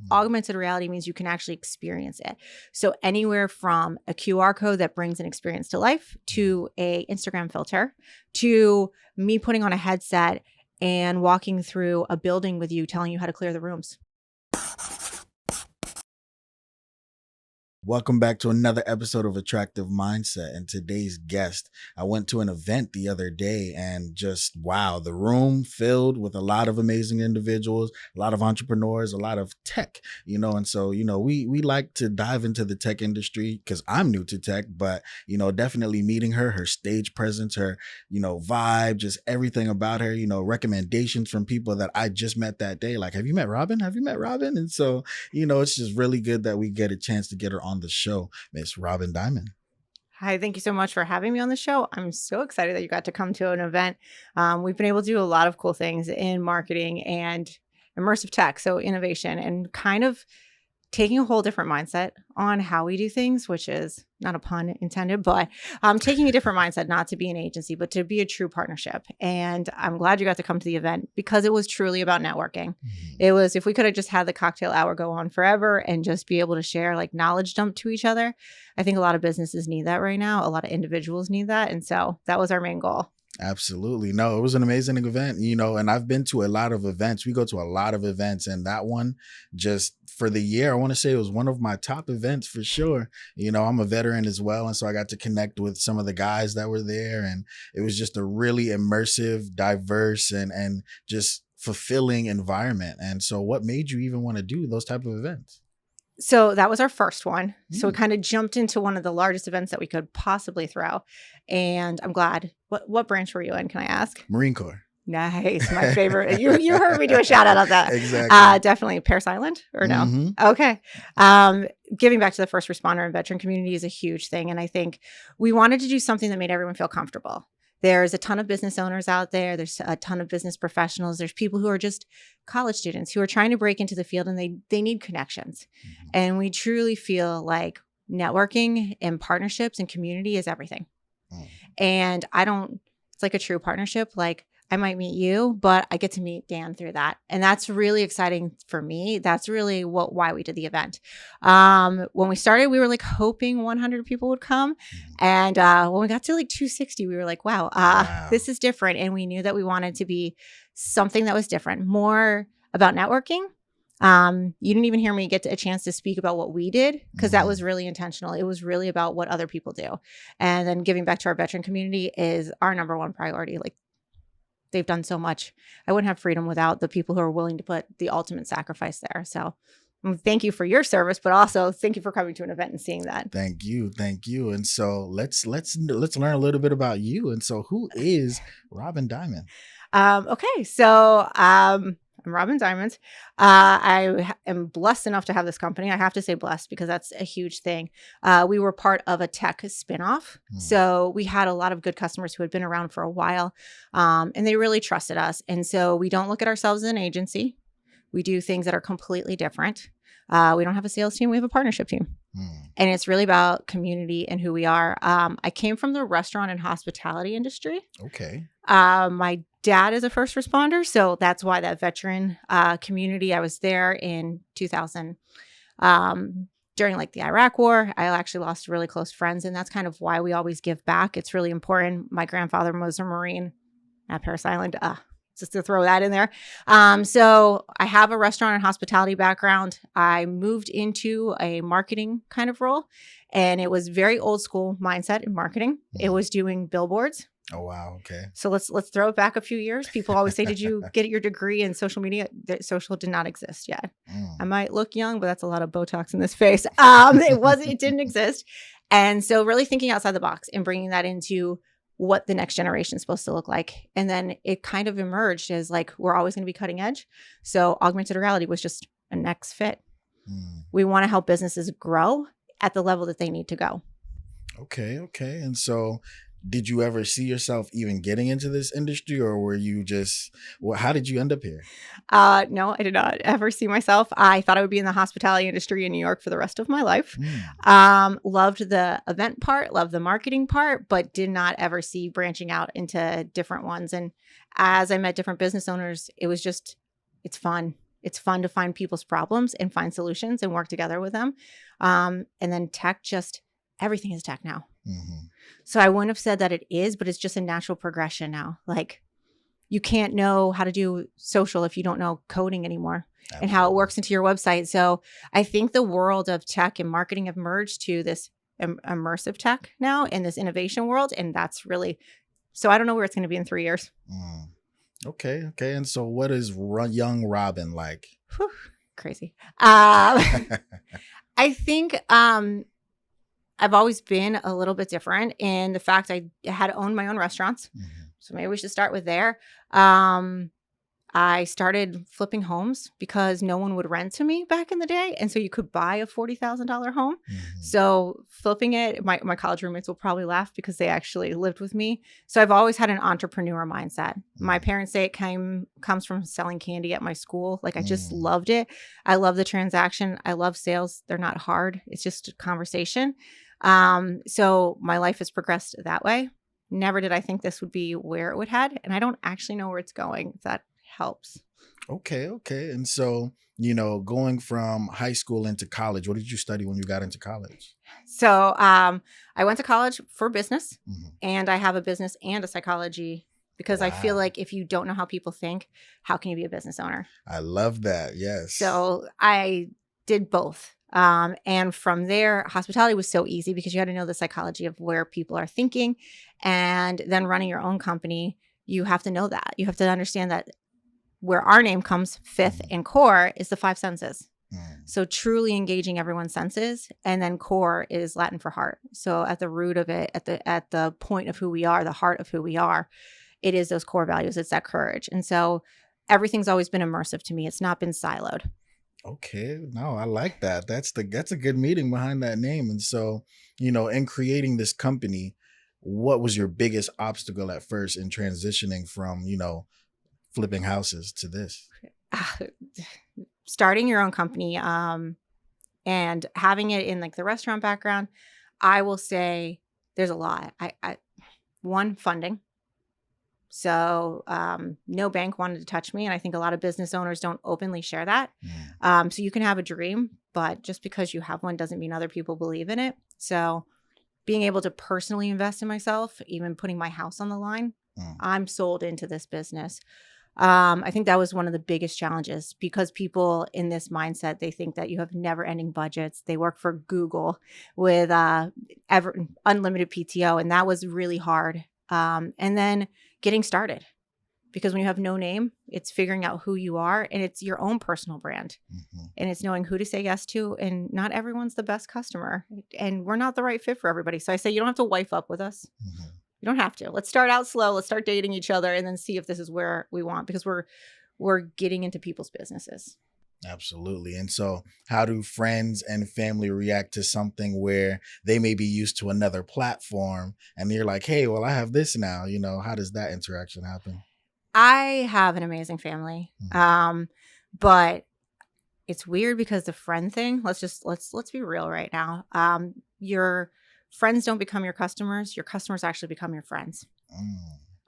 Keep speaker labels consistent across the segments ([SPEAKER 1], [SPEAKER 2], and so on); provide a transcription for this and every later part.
[SPEAKER 1] Augmented reality means you can actually experience it. So anywhere from a QR code that brings an experience to life, to a Instagram filter, to me putting on a headset and walking through a building with you, telling you how to clear the rooms.
[SPEAKER 2] Welcome back to another episode of Attractive Mindset. And today's guest, I went to an event the other day and just, wow, the room filled with a lot of amazing individuals, a lot of entrepreneurs, a lot of tech, and so, we like to dive into the tech industry because I'm new to tech, but, definitely meeting her stage presence, her, vibe, just everything about her, recommendations from people that I just met that day. Like, have you met Robin? Have you met Robin? And so, it's just really good that we get a chance to get her on the show, Miss Robin Dimond.
[SPEAKER 1] Hi, thank you so much for having me on the show. I'm so excited that you got to come to an event. We've been able to do a lot of cool things in marketing and immersive tech, so innovation, and kind of taking a whole different mindset on how we do things, which is not a pun intended, but taking a different mindset, not to be an agency, but to be a true partnership. And I'm glad you got to come to the event because it was truly about networking. It was, if we could have just had the cocktail hour go on forever and just be able to share like knowledge dump to each other. I think a lot of businesses need that right now. A lot of individuals need that. And so that was our main goal.
[SPEAKER 2] Absolutely. No, it was an amazing event, and I've been to a lot of events. We go to a lot of events, and that one just for the year, I want to say it was one of my top events for sure. I'm a veteran as well. And so I got to connect with some of the guys that were there, and it was just a really immersive, diverse, and just fulfilling environment. And so what made you even want to do those type of events?
[SPEAKER 1] So that was our first one. So we kind of jumped into one of the largest events that we could possibly throw. And I'm glad. What branch were you in? Can I ask?
[SPEAKER 2] Marine Corps.
[SPEAKER 1] Nice. My favorite. You heard me do a shout out of that.
[SPEAKER 2] Exactly.
[SPEAKER 1] Definitely Parris Island or no?
[SPEAKER 2] Mm-hmm.
[SPEAKER 1] Okay. Giving back to the first responder and veteran community is a huge thing. And I think we wanted to do something that made everyone feel comfortable. There's a ton of business owners out there. There's a ton of business professionals. There's people who are just college students who are trying to break into the field and they need connections. Mm-hmm. And we truly feel like networking and partnerships and community is everything. And it's like a true partnership. Like I might meet you, but I get to meet Dan through that. And that's really exciting for me. That's really why we did the event. When we started, we were like hoping 100 people would come. And when we got to like 260, we were like, wow, this is different. And we knew that we wanted to be something that was different, more about networking. You didn't even hear me get a chance to speak about what we did because that was really intentional. It was really about what other people do. And then giving back to our veteran community is our number one priority. Like, they've done so much. I wouldn't have freedom without the people who are willing to put the ultimate sacrifice there. So thank you for your service, but also thank you for coming to an event and seeing that.
[SPEAKER 2] Thank you. And so let's learn a little bit about you. And so who is Robin Dimond?
[SPEAKER 1] Okay. So I'm Robin Dimond. I am blessed enough to have this company. I have to say blessed because that's a huge thing. We were part of a tech spinoff. So we had a lot of good customers who had been around for a while, and they really trusted us. And so we don't look at ourselves as an agency. We do things that are completely different. We don't have a sales team. We have a partnership team. And it's really about community and who we are. I came from the restaurant and hospitality industry.
[SPEAKER 2] Okay.
[SPEAKER 1] My dad is a first responder, so that's why that veteran community. I was there in 2000 during like the Iraq War. I actually lost really close friends, and that's kind of why we always give back. It's really important. My grandfather was a Marine at Parris Island. Just to throw that in there. So I have a restaurant and hospitality background. I moved into a marketing kind of role, and it was very old school mindset in marketing. It was doing billboards.
[SPEAKER 2] Oh, wow. Okay.
[SPEAKER 1] So let's throw it back a few years. People always say, did you get your degree in social media? Social did not exist yet. I might look young, but that's a lot of Botox in this face. It didn't exist. And so really thinking outside the box and bringing that into what the next generation is supposed to look like. And then it kind of emerged as like, we're always going to be cutting edge. So augmented reality was just a next fit. We want to help businesses grow at the level that they need to go.
[SPEAKER 2] Okay. And so did you ever see yourself even getting into this industry, or were you just, how did you end up here?
[SPEAKER 1] No, I did not ever see myself. I thought I would be in the hospitality industry in New York for the rest of my life. Loved the event part, loved the marketing part, but did not ever see branching out into different ones. And as I met different business owners, it was just, it's fun. It's fun to find people's problems and find solutions and work together with them. And then tech, just everything is tech now.
[SPEAKER 2] Mm-hmm.
[SPEAKER 1] So I wouldn't have said that it is, but it's just a natural progression now. Like, you can't know how to do social if you don't know coding anymore.
[SPEAKER 2] Absolutely.
[SPEAKER 1] And how it works into your website. So I think the world of tech and marketing have merged to this immersive tech now in this innovation world. And that's really, so I don't know where it's going to be in 3 years.
[SPEAKER 2] Okay. And so what is young Robin like?
[SPEAKER 1] Whew, crazy. I think I've always been a little bit different in the fact I had owned my own restaurants.
[SPEAKER 2] Mm-hmm.
[SPEAKER 1] So maybe we should start with there. I started flipping homes because no one would rent to me back in the day. And so you could buy a $40,000 home.
[SPEAKER 2] Mm-hmm.
[SPEAKER 1] So flipping it, my college roommates will probably laugh because they actually lived with me. So I've always had an entrepreneur mindset.
[SPEAKER 2] Mm-hmm.
[SPEAKER 1] My parents say it comes from selling candy at my school. Like, I just loved it. I love the transaction. I love sales. They're not hard. It's just a conversation. So my life has progressed that way. Never did I think this would be where it would head. And I don't actually know where it's going, if that helps.
[SPEAKER 2] Okay. And so, going from high school into college, what did you study when you got into college?
[SPEAKER 1] So I went to college for business,
[SPEAKER 2] Mm-hmm.
[SPEAKER 1] and I have a business and a psychology because I feel
[SPEAKER 2] Wow.
[SPEAKER 1] like if you don't know how people think, how can you be a business owner?
[SPEAKER 2] I love that. Yes.
[SPEAKER 1] So I did both. And from there, hospitality was so easy because you had to know the psychology of where people are thinking. And then running your own company, you have to know that. You have to understand that where our name comes, Fifth and Cor, is the 5 senses. So truly engaging everyone's senses. And then core is Latin for heart. So at the root of it, at the point of who we are, the heart of who we are, it is those core values. It's that courage. And so everything's always been immersive to me. It's not been siloed.
[SPEAKER 2] Okay. No, I like that. That's a good meaning behind that name. And so, in creating this company, what was your biggest obstacle at first in transitioning from, flipping houses to this?
[SPEAKER 1] Starting your own company and having it in like the restaurant background, I will say there's a lot. One, funding. So no bank wanted to touch me. And I think a lot of business owners don't openly share that. So you can have a dream, but just because you have one doesn't mean other people believe in it. So being able to personally invest in myself, even putting my house on the line, I'm sold into this business. I think that was one of the biggest challenges because people in this mindset, they think that you have never ending budgets. They work for Google with unlimited PTO. And that was really hard. And then getting started, because when you have no name, it's figuring out who you are, and it's your own personal brand. And it's knowing who to say yes to. And not everyone's the best customer, and we're not the right fit for everybody. So I say, you don't have to wife up with us. You don't have to. Let's start out slow. Let's start dating each other and then see if this is where we want, because we're getting into people's businesses.
[SPEAKER 2] Absolutely. And so how do friends and family react to something where they may be used to another platform and you're like, hey, well, I have this now, how does that interaction happen?
[SPEAKER 1] I have an amazing family. But it's weird because the friend thing, let's be real right now. Your friends don't become your customers actually become your friends.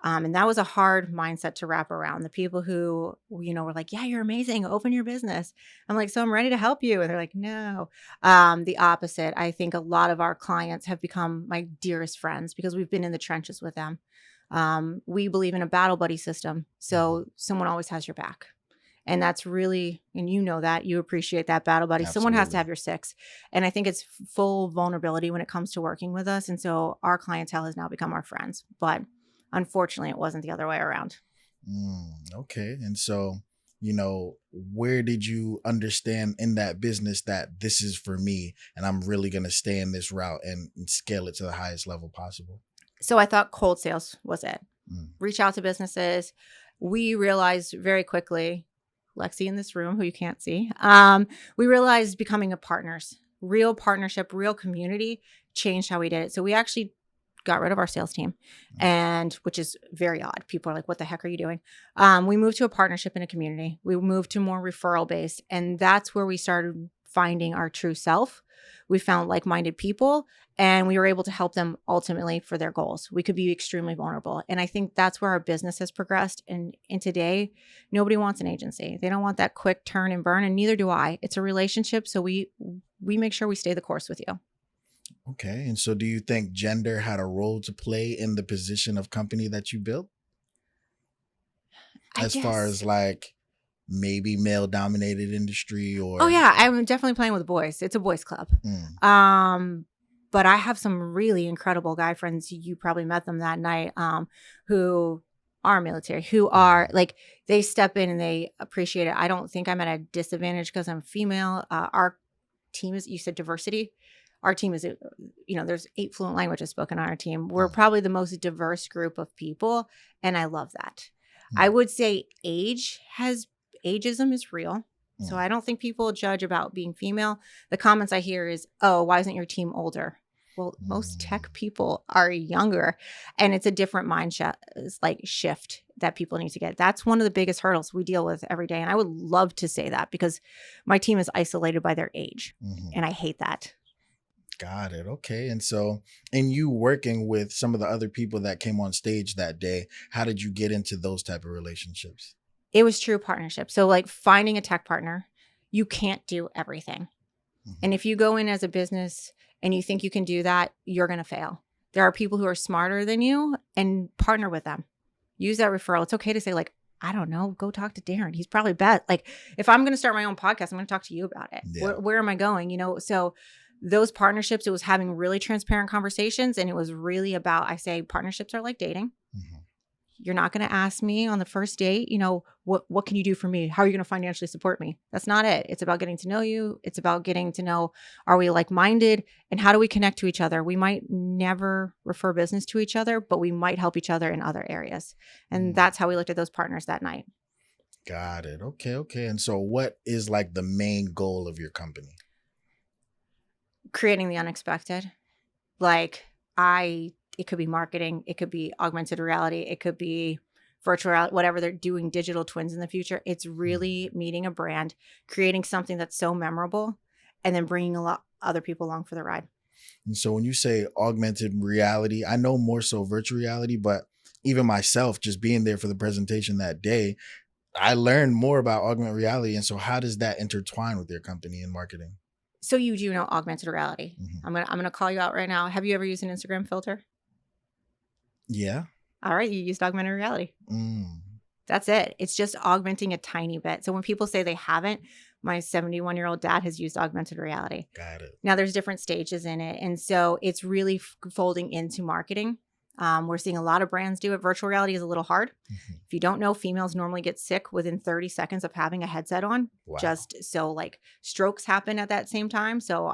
[SPEAKER 1] And that was a hard mindset to wrap around. The people who, were like, yeah, you're amazing, open your business. I'm like, so I'm ready to help you. And they're like, no. The opposite. I think a lot of our clients have become my dearest friends because we've been in the trenches with them. We believe in a battle buddy system. So someone always has your back. And that's really, and that, you appreciate that battle buddy.
[SPEAKER 2] Absolutely.
[SPEAKER 1] Someone has to have your 6. And I think it's full vulnerability when it comes to working with us. And so our clientele has now become our friends. But unfortunately, it wasn't the other way around.
[SPEAKER 2] Okay. And so, where did you understand in that business that this is for me and I'm really going to stay in this route and scale it to the highest level possible?
[SPEAKER 1] So I thought cold sales was it. Reach out to businesses. We realized very quickly, Lexi in this room, who you can't see, we realized becoming real partnership, real community changed how we did it. So we actually got rid of our sales team, and which is very odd. People are like, what the heck are you doing? We moved to a partnership in a community. We moved to more referral based. And that's where we started finding our true self, We found like-minded people, and we were able to help them ultimately for their goals. We could be extremely vulnerable. And I think that's where our business has progressed. And in today, nobody wants an agency. They don't want that quick turn and burn, and neither do I. It's a relationship. So we make sure we stay the course with you.
[SPEAKER 2] Okay. And so do you think gender had a role to play in the position of company that you built?
[SPEAKER 1] I
[SPEAKER 2] As far
[SPEAKER 1] guess.
[SPEAKER 2] as like maybe male dominated industry
[SPEAKER 1] Oh
[SPEAKER 2] or
[SPEAKER 1] yeah, I'm definitely playing with boys. It's a boys club.
[SPEAKER 2] Mm,
[SPEAKER 1] But I have some really incredible guy friends. You probably met them that night, who are military, who are
[SPEAKER 2] mhm,
[SPEAKER 1] like, they step in and they appreciate it. I don't think I'm at a disadvantage because I'm female. Our team is, you said diversity. Our team is, there's 8 fluent languages spoken on our team. We're
[SPEAKER 2] mm,
[SPEAKER 1] probably the most diverse group of people. And I love that. I
[SPEAKER 2] mm,
[SPEAKER 1] would say ageism is real. So
[SPEAKER 2] mm,
[SPEAKER 1] I don't think people judge about being female. The comments I hear is, oh, why isn't your team older? Well, most tech
[SPEAKER 2] mm.
[SPEAKER 1] people are younger, and it's a different mindset, like shift that people need to get. That's one of the biggest hurdles we deal with every day. And I would love to say that because my team is isolated by their age,
[SPEAKER 2] Mhm.
[SPEAKER 1] and I hate that.
[SPEAKER 2] Got it. Okay. And so, in you working with some of the other people that came on stage that day, how did you get into those type of relationships?
[SPEAKER 1] It was true partnership. So, like finding a tech partner, you can't do everything.
[SPEAKER 2] Mhm,
[SPEAKER 1] And if you go in as a business and you think you can do that, you're going to fail. There are people who are smarter than you, and partner with them. Use that referral. It's okay to say, like, I don't know, go talk to Darren. He's probably bet. Like, if I'm going to start my own podcast, I'm going to talk to you about it.
[SPEAKER 2] Yeah.
[SPEAKER 1] Where am I going? So those partnerships, it was having really transparent conversations. And it was really about, I say partnerships are like dating.
[SPEAKER 2] Mhm,
[SPEAKER 1] You're not going to ask me on the first date, what can you do for me? How are you going to financially support me? That's not it. It's about getting to know you. It's about getting to know, are we like-minded, and how do we connect to each other? We might never refer business to each other, but we might help each other in other areas. And
[SPEAKER 2] mm.
[SPEAKER 1] that's how we looked at those partners that night.
[SPEAKER 2] Got it. Okay. Okay. And so, what is like the main goal of your company?
[SPEAKER 1] Creating the unexpected. Like it could be marketing, it could be augmented reality, it could be virtual reality, whatever they're doing, digital twins in the future. It's
[SPEAKER 2] Mhm.
[SPEAKER 1] really meeting a brand, creating something that's so memorable, and then bringing a lot other people along for the ride.
[SPEAKER 2] And so, when you say augmented reality, I know more so virtual reality, but even myself, just being there for the presentation that day, I learned more about augmented reality. And so, how does that intertwine with your company and marketing?
[SPEAKER 1] So you do know augmented reality.
[SPEAKER 2] Mhm.
[SPEAKER 1] I'm gonna call you out right now. Have you ever used an Instagram filter?
[SPEAKER 2] Yeah.
[SPEAKER 1] All right, you used augmented reality.
[SPEAKER 2] Mm,
[SPEAKER 1] That's it. It's just augmenting a tiny bit. So when people say they haven't, my 71-year-old dad has used augmented reality.
[SPEAKER 2] got it.
[SPEAKER 1] Now there's different stages in it. And so it's really folding into marketing. We're seeing a lot of brands do it. Virtual reality is a little hard.
[SPEAKER 2] Mhm.
[SPEAKER 1] If you don't know, females normally get sick within 30 seconds of having a headset on.
[SPEAKER 2] Wow.
[SPEAKER 1] Just so like strokes happen at that same time. So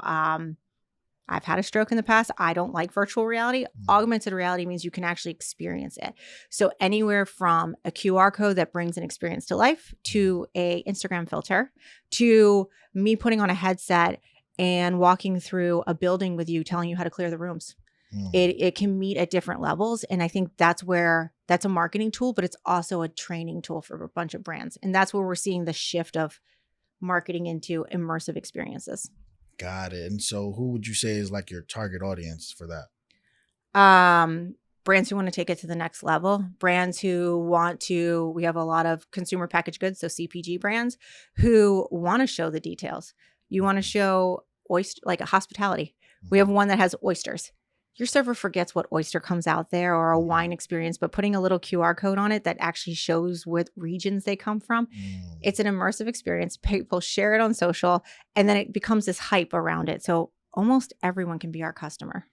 [SPEAKER 1] I've had a stroke in the past. I don't like virtual reality.
[SPEAKER 2] Mm,
[SPEAKER 1] Augmented reality means you can actually experience it. So anywhere from a QR code that brings an experience to life,
[SPEAKER 2] mhm,
[SPEAKER 1] to a Instagram filter, to me putting on a headset and walking through a building with you, telling you how to clear the rooms.
[SPEAKER 2] mm.
[SPEAKER 1] It can meet at different levels. And I think that's a marketing tool, but it's also a training tool for a bunch of brands. And that's where we're seeing the shift of marketing into immersive experiences.
[SPEAKER 2] Got it. And so, who would you say is like your target audience for that?
[SPEAKER 1] Um, Brands who want to take it to the next level, brands who want to, we have a lot of consumer packaged goods, so CPG brands who want to show the details. You want to
[SPEAKER 2] Mhm,
[SPEAKER 1] show oyster, like a hospitality. We have
[SPEAKER 2] mhm,
[SPEAKER 1] one that has oysters. Your server forgets what oyster comes out there, or a
[SPEAKER 2] mhm,
[SPEAKER 1] wine experience, but putting a little QR code on it that actually shows what regions they come from.
[SPEAKER 2] mm.
[SPEAKER 1] It's an immersive experience. People share it on social, and then it becomes this hype around it. So almost everyone can be our customer.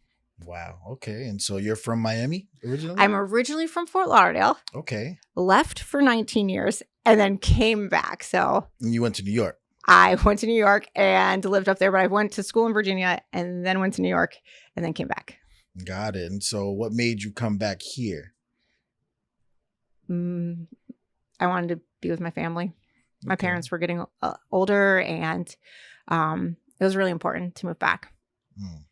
[SPEAKER 2] Wow. Okay. And so, you're from Miami originally?
[SPEAKER 1] I'm originally from Fort Lauderdale,
[SPEAKER 2] Okay.
[SPEAKER 1] left for 19 years, and then came back. So
[SPEAKER 2] And you went to New York.
[SPEAKER 1] I went to New York and lived up there, but I went to school in Virginia and then went to New York and then came back.
[SPEAKER 2] Got it. And so, what made you come back here?
[SPEAKER 1] Mm, I wanted to be with my family. My
[SPEAKER 2] Okay.
[SPEAKER 1] parents were getting older, and it was really important to move back.
[SPEAKER 2] Mm.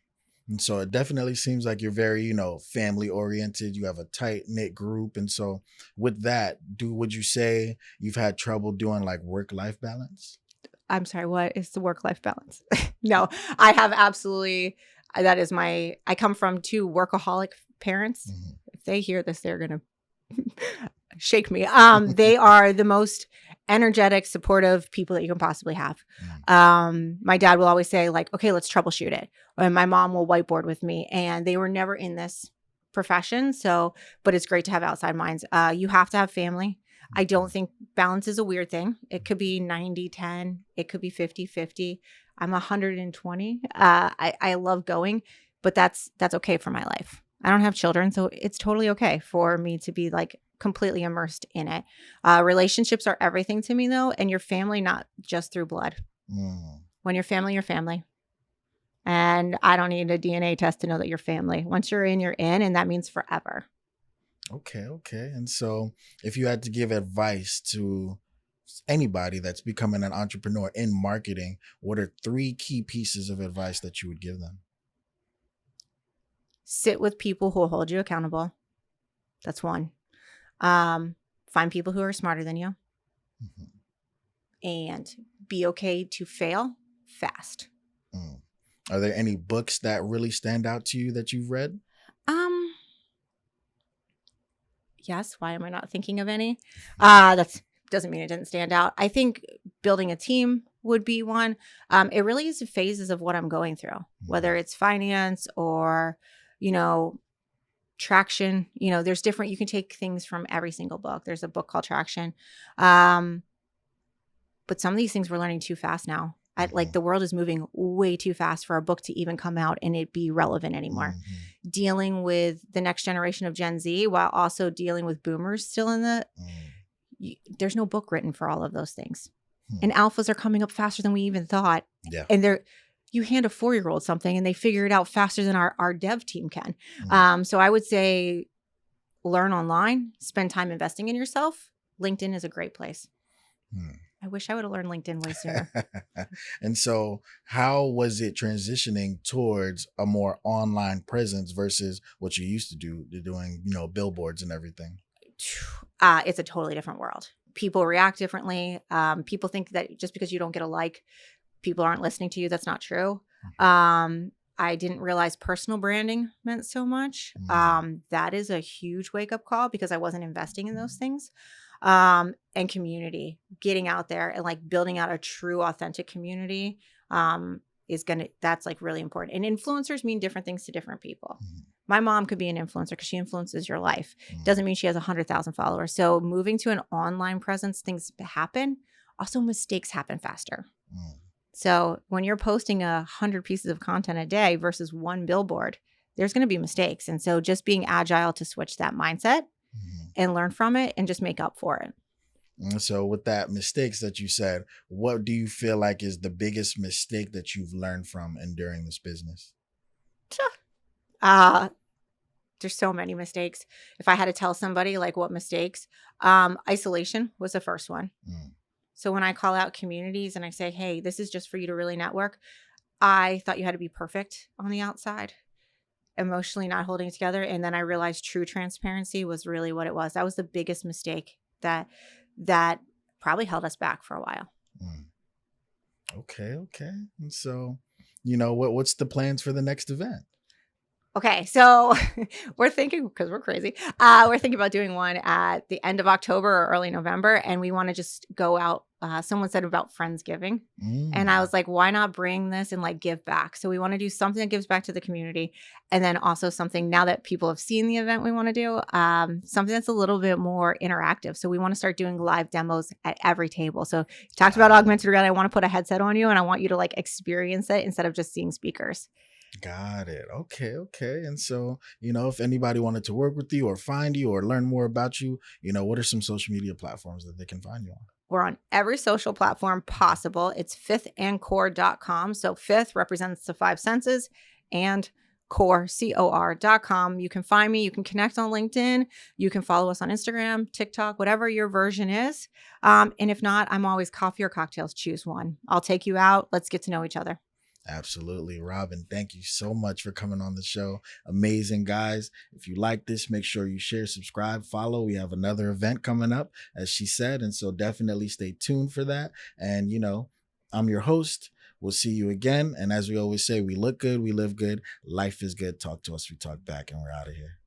[SPEAKER 2] And so it definitely seems like you're very, family oriented. You have a tight knit group. And so would you say you've had trouble doing like work life balance?
[SPEAKER 1] I'm sorry, what is the work-life balance? No, I have absolutely, that is I come from 2 workaholic parents.
[SPEAKER 2] Mhm.
[SPEAKER 1] If they hear this, they're gonna shake me. They are the most energetic, supportive people that you can possibly have. My dad will always say, like, okay, let's troubleshoot it. And my mom will whiteboard with me, and they were never in this profession. So, but it's great to have outside minds. You have to have family. I don't think balance is a weird thing. It could be 90-10. It could be 50-50. I'm 120. I love going, but that's okay for my life. I don't have children, so it's totally okay for me to be like completely immersed in it. Relationships are everything to me, though, and your family, not just through blood. When you're family, you're family. And I don't need a DNA test to know that you're family. Once you're in, and that means forever.
[SPEAKER 2] Okay. And so if you had to give advice to anybody that's becoming an entrepreneur in marketing, what are 3 key pieces of advice that you would give them?
[SPEAKER 1] Sit with people who will hold you accountable. That's 1. Find people who are smarter than you. And be okay to fail fast.
[SPEAKER 2] Are there any books that really stand out to you that you've read?
[SPEAKER 1] Yes. Why am I not thinking of any? That doesn't mean it didn't stand out. I think building a team would be one. It really is phases of what I'm going through, whether it's finance or, traction. There's different, you can take things from every single book. There's a book called Traction. But some of these things we're learning too fast now. Like the world is moving way too fast for a book to even come out and it be relevant anymore. Dealing with the next generation of Gen Z while also dealing with boomers still in there's no book written for all of those things. And alphas are coming up faster than we even thought.
[SPEAKER 2] Yeah.
[SPEAKER 1] And you hand a 4-year-old something and they figure it out faster than our dev team can. So I would say learn online, spend time investing in yourself. LinkedIn is a great place. I wish I would have learned LinkedIn way sooner.
[SPEAKER 2] And so how was it transitioning towards a more online presence versus what you used to do, doing, billboards and everything?
[SPEAKER 1] It's a totally different world. People react differently. People think that just because you don't get a like, people aren't listening to you. That's not true. I didn't realize personal branding meant so much. That is a huge wake-up call because I wasn't investing in those things. And community, getting out there and like building out a true, authentic community that's like really important. And influencers mean different things to different people. My mom could be an influencer because she influences your life. Doesn't mean she has 100,000 followers. So moving to an online presence, things happen. Also, mistakes happen faster. So when you're posting 100 pieces of content a day versus 1 billboard, there's going to be mistakes. And so just being agile to switch that mindset and learn from it and just make up for it.
[SPEAKER 2] And so with that mistakes that you said, what do you feel like is the biggest mistake that you've learned from and during this business?
[SPEAKER 1] There's so many mistakes. If I had to tell somebody like what mistakes, isolation was the first one. So when I call out communities and I say, hey, this is just for you to really network, I thought you had to be perfect on the outside, emotionally not holding it together. And then I realized true transparency was really what it was. That was the biggest mistake that probably held us back for a while.
[SPEAKER 2] Okay. And so, what's the plans for the next event?
[SPEAKER 1] Okay, so we're thinking, because we're crazy, we're thinking about doing one at the end of October or early November, and we want to just go out. Someone said about Friendsgiving, and I was like, why not bring this and like give back? So we want to do something that gives back to the community, and then also something, now that people have seen the event, we want to do something that's a little bit more interactive. So we want to start doing live demos at every table. So you talked about augmented reality. I want to put a headset on you, and I want you to like experience it instead of just seeing speakers.
[SPEAKER 2] Got it. Okay. And so, if anybody wanted to work with you or find you or learn more about you, what are some social media platforms that they can find you on?
[SPEAKER 1] We're on every social platform possible. It's fifthandcor.com. So fifth represents the 5 senses and core, COR.com. You can find me. You can connect on LinkedIn. You can follow us on Instagram, TikTok, whatever your version is. And if not, I'm always coffee or cocktails. Choose one. I'll take you out. Let's get to know each other.
[SPEAKER 2] Absolutely. Robin, thank you so much for coming on the show. Amazing, guys. If you like this, make sure you share, subscribe, follow. We have another event coming up, as she said. And so definitely stay tuned for that. And, I'm your host. We'll see you again. And as we always say, we look good, we live good, life is good. Talk to us, we talk back, and we're out of here.